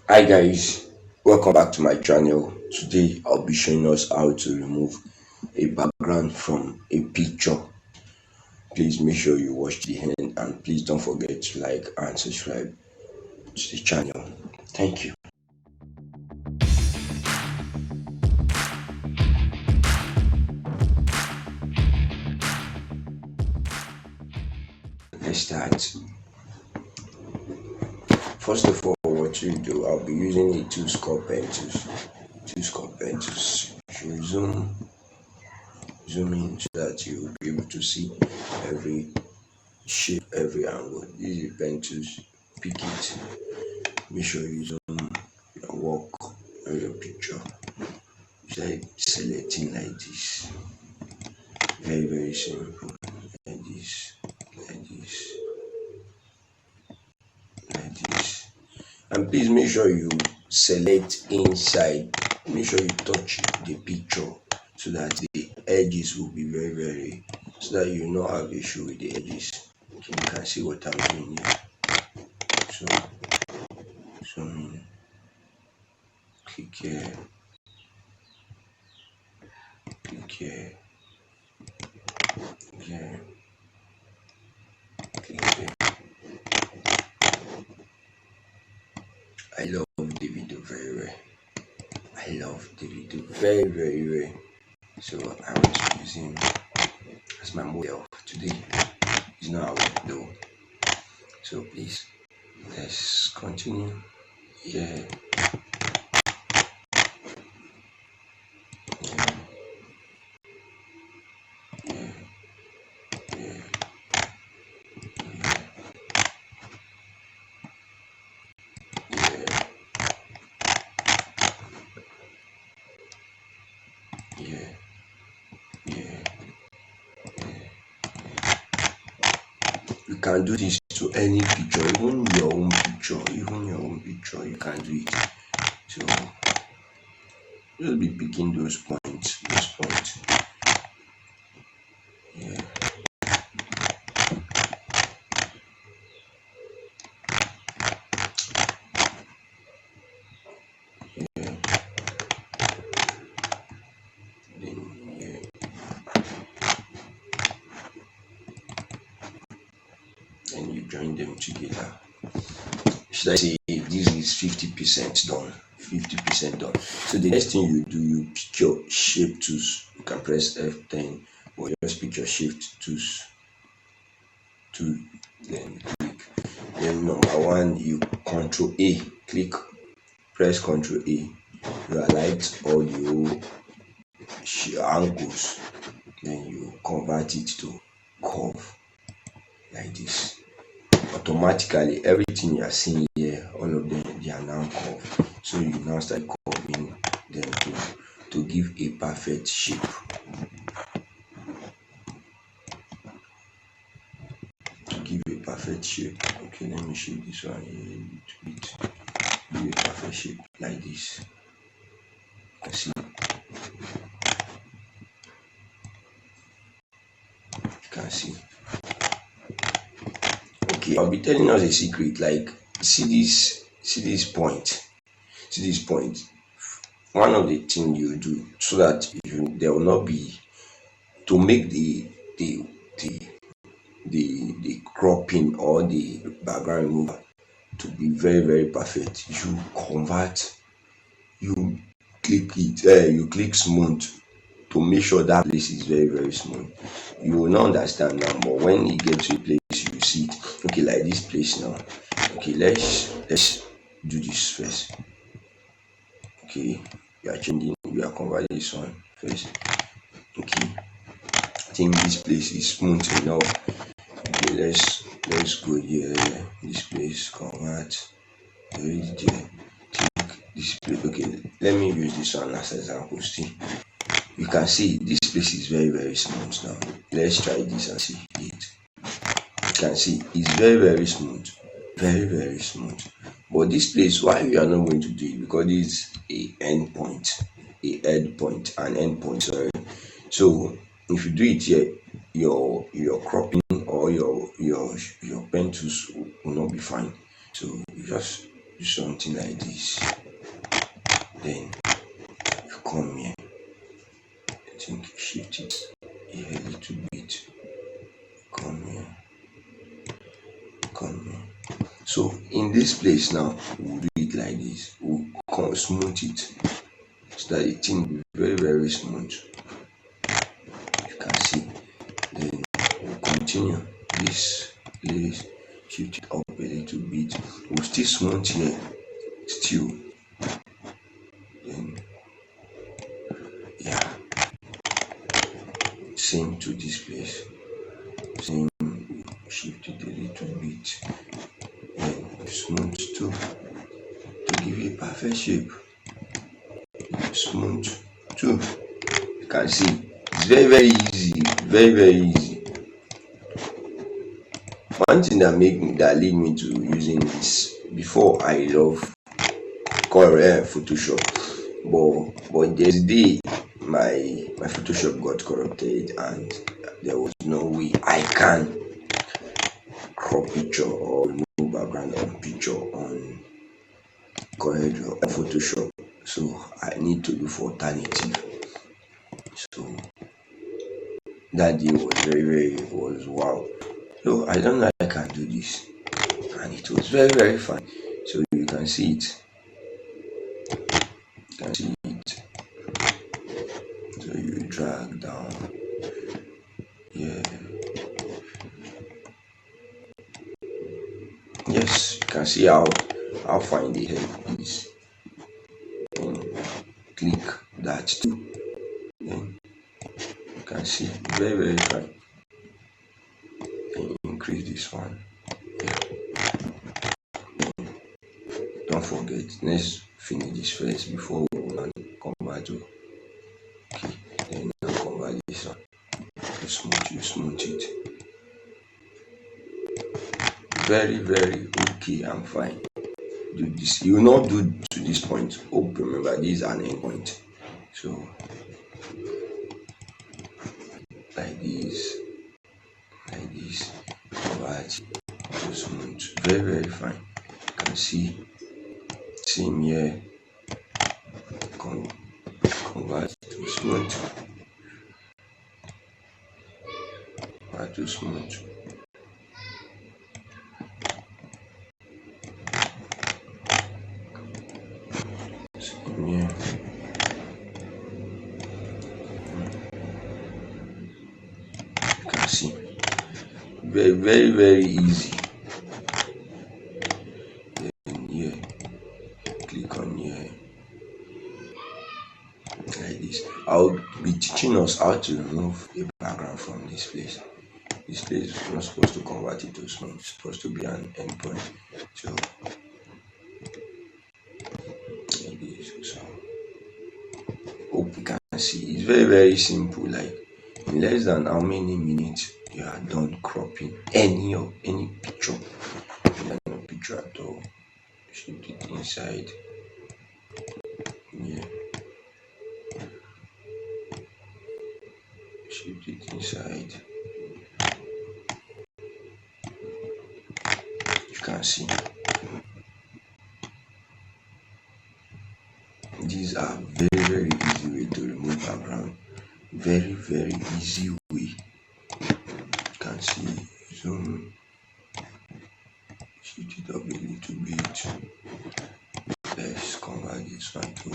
Hi guys, welcome back to my channel. Today I'll be showing us how to remove a background from a picture. Please make sure you watch the end and please don't forget to like and subscribe to the channel. Thank you. Let's start. First of all, what you do, I'll be using a two score pen tools. Two score pen tools. You zoom in so that you'll be able to see every shape, every angle. This is a pen tools. Pick it. Make sure you zoom your work or your picture. It's like selecting like this. Very simple. Like this, like this, like this. And please make sure you select inside. Make sure you touch the picture so that the edges will be very so that you not have issue with the edges. Okay, you can see what I'm doing here. So zoom in, click here, click here, here, click here. I love davido very well. I love davido very well. So I want to use him as my model today. He's not out though. So please let's continue. Yeah, yeah, yeah, yeah, yeah, yeah, yeah. You can do this to any picture, even your own picture, you can do it. So just be picking those points, Yeah, yeah, then yeah, and you join them together. Should I say this is 50% done? 50% done. So the next thing you do, you pick your shape tools. You can press F10 or just pick your shift tools to then click. Then number one, you control A, click, press control A. You highlight all your angles, then you convert it to curve like this. Automatically everything you are seeing here, all of them, they are now curved. So you now start curving them to give a perfect shape. To give a perfect shape. Okay, let me shape this one here a little bit. Give a perfect shape like this. You can see. You can see. Okay, I'll be telling us a secret. Like, see this point. See this point. One of the things you do so that there will not be to make the the the cropping or the background remover to be very perfect. You convert, you click it, you click smooth to make sure that place is very smooth. You will not understand now, but when you get to a place you see it. Okay, like this place now. Okay, let's do this first. Okay, you are converting this one first. Okay, I think this place is smooth enough. Okay, let's go here. This place convert. Reach there. This place. Okay, let me use this one as example. See, you can see this place is very smooth now. Let's try this and see it. You can see it's very smooth, very smooth. But this place, why we are not going to do it? Because it's a end point, an end point. Sorry. So if you do it here, your cropping or your pen tools will not be fine. So you just do something like this. Then you come here. I think you shift it here a little bit. Come here. Come here. So in this place now, we'll do it like this. We'll come smooth it so that the thing will be very, very smooth. You can see. Then we'll continue this place, shift it up a little bit. We'll still smooth here. Still. Then yeah. Same to this place. Same, shift it a little bit. Then smooth too. To give you a perfect shape. Smooth too. You can see it's very, very easy. Very, very easy. One thing that lead me to using this, before I love Photoshop, but there's a day my Photoshop got corrupted and there was no way I can crop picture or remove background on picture on CorelDraw Photoshop. So I need to look for alternative. So that day was was wow. So I don't know I can do this, and it was very, very fun. So you can see it. You can see it. So you drag down. Yeah. Yes, you can see how fine the head is. And click that too. Then you can see very, very fine. Then increase this one. Yeah. Don't forget, let's finish this first before we convert to. Okay, then now convert this one. You smooth it. Very, very okay and fine. Do this. You will not do to this point. Hope remember this is an end point. So like this, convert to smooth. Very, very fine. You can see. Same here. Convert to smooth. Convert to smooth. Same here. You can see. Very, very, very easy. Then here, click on here. Like this. I'll be teaching us how to remove a background from this place. This place is not supposed to convert it to smooth. It's supposed to be an endpoint. So like this. So hope you can see. It's very, very simple. Like in less than how many minutes you are done cropping any picture. No picture at all. Shift it inside. Yeah. Shift it inside. You can see. These are very, very easy way to remove background. Very, very easy way. You can see. Zoom. Shift it up a little bit. Let's convert this one to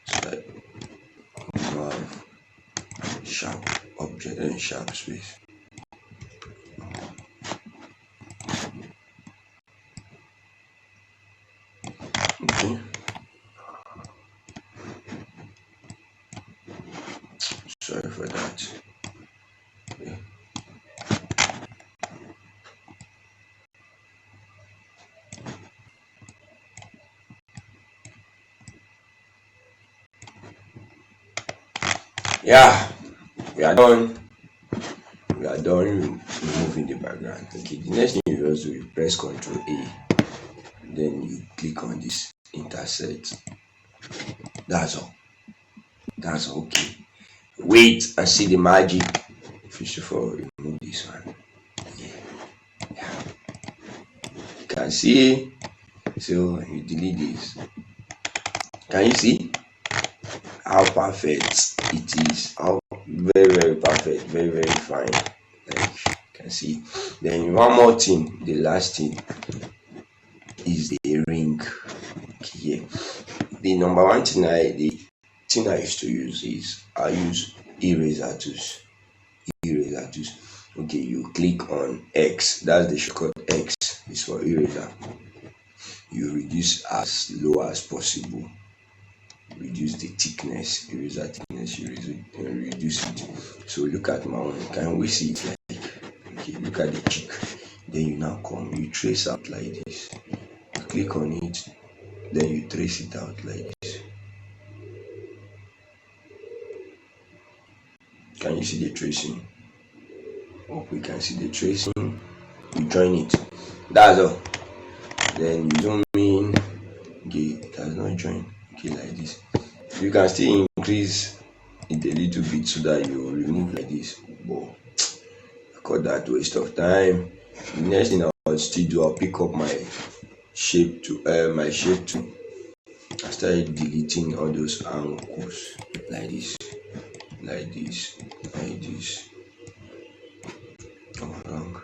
slide. Have sharp object and sharp space. Okay. Sorry for that. Okay. Yeah, we are done. We are done removing the background. Okay, the next thing you just do is press Ctrl A. Then you click on this intersect. That's all. That's okay. Wait and see the magic. First of all, remove this one. Yeah. You can see So you delete this. Can you see how perfect it is? How very perfect, very fine. Like you can see. Then one more thing, the last thing is the ring here. The number one thing the thing I used to use is I use eraser tools. Eraser tools. Okay, you click on X. That's the shortcut. X is for eraser. You reduce as low as possible. Reduce the thickness, eraser thickness. You reduce it. So look at my one. Can we see it? Like, okay, look at the cheek. Then you now come. You trace out like this. You click on it. Then you trace it out like this. Can you see the tracing? Hope we can see the tracing. You join it. That's all. Then you zoom in. Okay, it has not joined. Okay, like this. You can still increase it a little bit so that you remove like this. But I call that waste of time. The next thing I'll still do, I'll pick up my shape to my shape tool. I started deleting all those angles like this, like this, like this. Oh, wrong.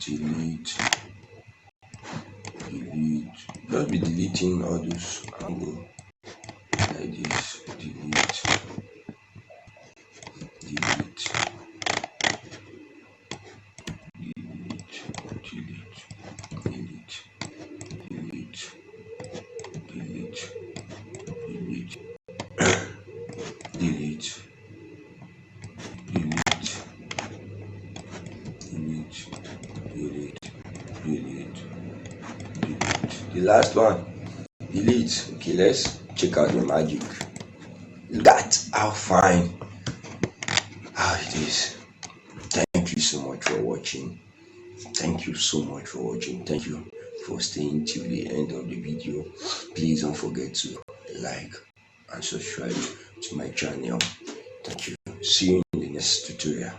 Delete, delete. Just be deleting all those angles like this. Delete, delete, delete, delete, delete, delete, delete, delete, delete, delete, delete, delete, delete, delete. The last one, delete. Okay, let's check out the magic. Look at how fine how it is. Thank you so much for watching. Thank you so much for watching. Thank you for staying till the end of the video. Please don't forget to like and subscribe to my channel. Thank you. See you in the next tutorial.